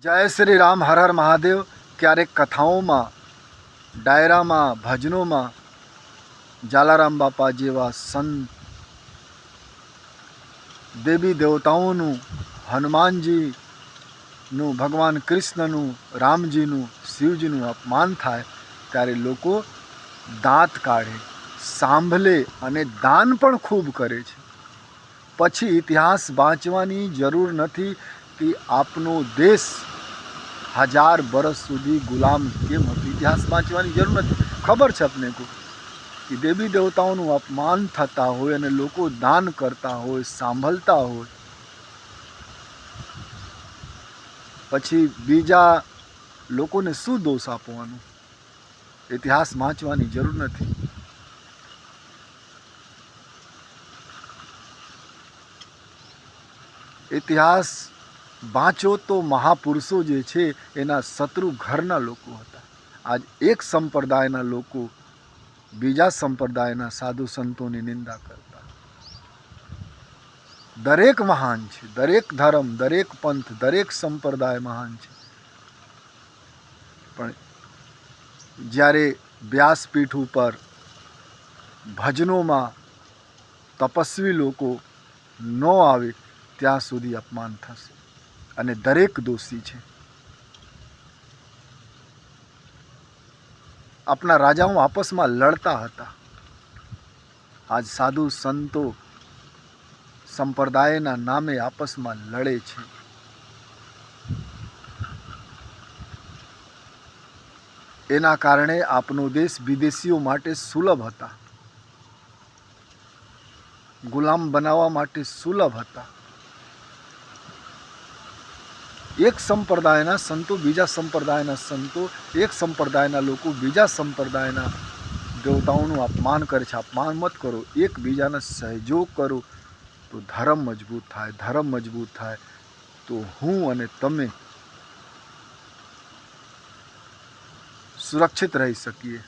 જય શ્રી રામ, હર હર મહાદેવ. ક્યારેક કથાઓમાં, ડાયરામાં, ભજનોમાં જાલારામ બાપા જેવા સંત, દેવી દેવતાઓનું, હનુમાનજીનું, ભગવાન કૃષ્ણનું, રામજીનું, શિવજીનું અપમાન થાય ત્યારે લોકો દાંત કાઢે, સાંભળે અને દાન પણ ખૂબ કરે છે. પછી ઇતિહાસ વાંચવાની જરૂર નથી કે આપનો દેશ 1000 બરસ સુધી ગુલામ કેમ હતું. ઇતિહાસ વાંચવાની જરૂર નથી. ખબર છે આપને કો કે દેવી દેવતાઓનું અપમાન થતા હોય અને લોકો દાન કરતા હોય, સાંભળતા હોય, પછી બીજા લોકોને શું દોષ આપવાનો? ઇતિહાસ વાંચવાની જરૂર નથી. ઇતિહાસ વાંચો તો મહાપુરુષો જે છે એના શત્રુ ઘરના લોકો હતા. આજ એક સંપ્રદાયના લોકો બીજા સંપ્રદાયના સાધુ સંતોની નિંદા કરતા. દરેક મહાન છે, દરેક ધર્મ, દરેક પંથ, દરેક સંપ્રદાય મહાન છે. પણ જ્યારે વ્યાસપીઠ ઉપર ભજનોમાં તપસ્વી લોકો ન આવે ત્યાં સુધી અપમાન થશે અને દરેક દોષી છે. આપણા રાજાઓ આપસમાં લડતા હતા. આજ સાધુ સંતો સંપ્રદાયના નામે આપસમાં લડે છે. એના કારણે આપનો દેશ વિદેશીઓ માટે સુલભ હતા, ગુલામ બનાવવા માટે સુલભ હતા. એક સંપ્રદાયના સંતો બીજા સંપ્રદાયના સંતો, એક સંપ્રદાયના લોકો બીજા સંપ્રદાયના દેવતાઓનું અપમાન કરે છે. અપમાન મત કરો, એકબીજાને સહયોગ કરો તો ધર્મ મજબૂત થાય. ધર્મ મજબૂત થાય તો હું અને તમે સુરક્ષિત રહી શકીએ.